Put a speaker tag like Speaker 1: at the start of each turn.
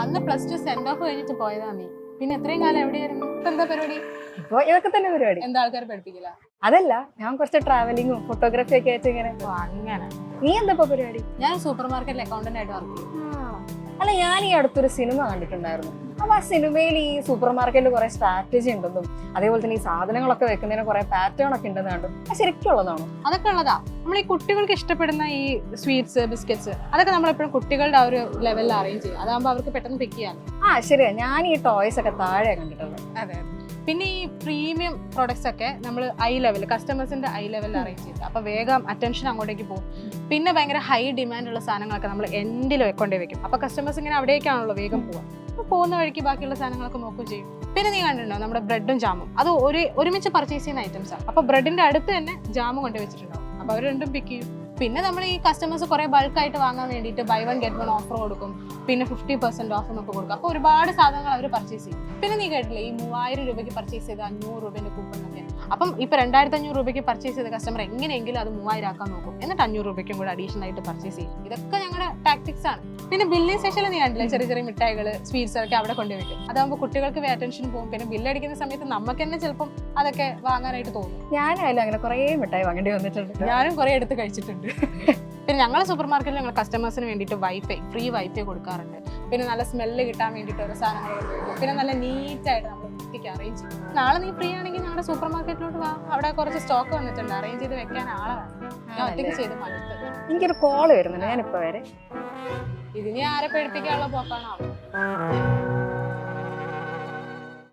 Speaker 1: അന്ന് +2 send off കഴിഞ്ഞിട്ട് പോയതാ നീ. പിന്നെ എത്രയും കാലം എവിടെയായിരുന്നു? ഇപ്പൊ എന്താ പരിപാടി?
Speaker 2: ഇപ്പൊ ഇതൊക്കെ തന്നെ പരിപാടി.
Speaker 1: എന്താ ആൾക്കാരെ പഠിപ്പിക്കില്ല?
Speaker 2: അതല്ല, ഞാൻ കുറച്ച് ട്രാവലിങ്ങും ഫോട്ടോഗ്രാഫി ഒക്കെ ആയിട്ട് ഇങ്ങനെ.
Speaker 1: അങ്ങനെ.
Speaker 2: നീ എന്താ ഇപ്പൊ പരിപാടി?
Speaker 1: ഞാൻ സൂപ്പർ മാർക്കറ്റിൽ അക്കൗണ്ടന്റ് ആയിട്ട് വർക്ക് ചെയ്യും.
Speaker 2: അല്ല, ഞാൻ ഈ അടുത്തൊരു സിനിമ കണ്ടിട്ടുണ്ടായിരുന്നു. അപ്പൊ ആ സിനിമയിൽ ഈ സൂപ്പർ മാർക്കറ്റിൽ കുറെ സ്ട്രാറ്റജി ഉണ്ടെന്നും അതേപോലെ തന്നെ ഈ സാധനങ്ങളൊക്കെ വെക്കുന്നതിന് കുറെ പാറ്റേൺ ഒക്കെ ഉണ്ടെന്ന് കണ്ടു. അത് ശരിക്കും ഉള്ളതാണോ?
Speaker 1: അതൊക്കെ ഉള്ളതാ. നമ്മൾ ഈ കുട്ടികൾക്ക് ഇഷ്ടപ്പെടുന്ന ഈ സ്വീറ്റ്സ്, ബിസ്ക്കറ്റ്സ്, അതൊക്കെ നമ്മളെപ്പോഴും കുട്ടികളുടെ ആ ഒരു ലെവലിൽ അറേഞ്ച് ചെയ്യും. അതാകുമ്പോൾ അവർക്ക് പെട്ടെന്ന് പിക്ക് ചെയ്യാൻ.
Speaker 2: ശരിയാ, ഞാൻ ഈ ടോയ്സ് ഒക്കെ താഴെ കണ്ടിട്ടുള്ളത്.
Speaker 1: അതെ. പിന്നെ ഈ പ്രീമിയം പ്രോഡക്ട്സ് ഒക്കെ നമ്മൾ കസ്റ്റമേഴ്സിന്റെ ഐ ലെവലിൽ അറേഞ്ച് ചെയ്ത് അപ്പൊ വേഗം അറ്റൻഷൻ അങ്ങോട്ടേക്ക് പോകും. പിന്നെ ഭയങ്കര ഹൈ ഡിമാൻഡ് ഉള്ള സാധനങ്ങളൊക്കെ നമ്മൾ എൻഡിൽ കൊണ്ടേ വെക്കും. അപ്പൊ കസ്റ്റമേഴ്സ് ഇങ്ങനെ അവിടേക്കാണല്ലോ വേഗം പോവാം. അപ്പൊ പോകുന്ന വഴിക്ക് ബാക്കിയുള്ള സാധനങ്ങളൊക്കെ നോക്കുകയും ചെയ്യും. പിന്നെ നീ കണ്ടിട്ടുണ്ടോ നമ്മുടെ ബ്രെഡും ജാമും? അത് ഒരുമിച്ച് പർച്ചേസ് ചെയ്യുന്ന ഐറ്റംസ് ആണ്. അപ്പൊ ബ്രെഡിന്റെ അടുത്ത് തന്നെ ജാമും കൊണ്ട് വെച്ചിട്ടുണ്ടാവും. അപ്പൊ അവർ രണ്ടും പിക്ക് ചെയ്യും. പിന്നെ നമ്മൾ ഈ കസ്റ്റമേഴ്സ് കുറെ ബൾക്കായിട്ട് വാങ്ങാൻ വേണ്ടിയിട്ട് ബൈ 1 get 1 ഓഫർ കൊടുക്കും. പിന്നെ 50% ഓഫ് എന്നൊക്കെ കൊടുക്കും. അപ്പോൾ ഒരുപാട് സാധനങ്ങൾ അവർ പർച്ചേസ് ചെയ്യും. പിന്നെ നീ കേട്ടില്ലേ ഈ 3000 രൂപയ്ക്ക് പർച്ചേസ് ചെയ്ത് 500 രൂപേന്റെ കൂപ്പൺ ഒക്കെ? അപ്പം ഇപ്പൊ 2500 രൂപയ്ക്ക് പർച്ചേസ് ചെയ്ത കസ്റ്റമർ എങ്ങനെയെങ്കിലും അത് 3000 ആക്കാൻ നോക്കും. എന്നിട്ട് 500 രൂപയ്ക്കും കൂടെ അഡീഷണൽ ആയിട്ട് പർച്ചേസ് ചെയ്യും. ഇതൊക്കെ ഞങ്ങളുടെ ടാക്ടിക്സ് ആണ്. പിന്നെ ബില്ലിംഗ് സെക്ഷനിൽ നീ കണ്ടില്ലേ ചെറിയ ചെറിയ മിഠായികൾ, സ്വീറ്റ്സ് ഒക്കെ അവിടെ കൊണ്ടുവയ്ക്കും. അതാകുമ്പോൾ കുട്ടികൾക്ക് അറ്റൻഷൻ പോകും. പിന്നെ ബില്ലടിക്കുന്ന സമയത്ത് നമുക്ക് തന്നെ ചിലപ്പം അതൊക്കെ വാങ്ങാനായിട്ട് തോന്നും.
Speaker 2: ഞാനായാലും അങ്ങനെ കുറെ മിഠായി വാങ്ങേണ്ടി വന്നിട്ടുണ്ട്.
Speaker 1: ഞാനും കുറെ എടുത്ത് കഴിച്ചിട്ടുണ്ട്. പിന്നെ ഞങ്ങളെ സൂപ്പർ മാർക്കറ്റിൽ ഞങ്ങൾ കസ്റ്റമേഴ്സിന് വേണ്ടിയിട്ട് ഫ്രീ വൈഫൈ കൊടുക്കാറുണ്ട്. പിന്നെ നല്ല സ്മെല്ല് കിട്ടാൻ വേണ്ടിയിട്ട് ഓരോ സാധനങ്ങൾ കൊടുക്കും. പിന്നെ നല്ല നീറ്റായിട്ട് നമ്മൾ വൃത്തിക്ക് അറേഞ്ച് ചെയ്യും. നാളെ നീ ഫ്രീ ആണെങ്കിൽ ഞങ്ങളുടെ സൂപ്പർ മാർക്കറ്റിലോട്ട് വാ. അവിടെ കുറച്ച് സ്റ്റോക്ക് വന്നിട്ടുണ്ട്. അറേഞ്ച് ചെയ്ത് വെക്കാൻ ആളെ വേണം. ഞാൻ ഒറ്റയ്ക്ക് ചെയ്ത് മടുത്ത്.
Speaker 2: എനിക്കൊരു കോള് വരുന്നുണ്ട്, ഞാനിപ്പോ വരെ.
Speaker 1: ഇതിനെ ആരെ പേടിപ്പിക്കാനുള്ള പോക്കാണോ?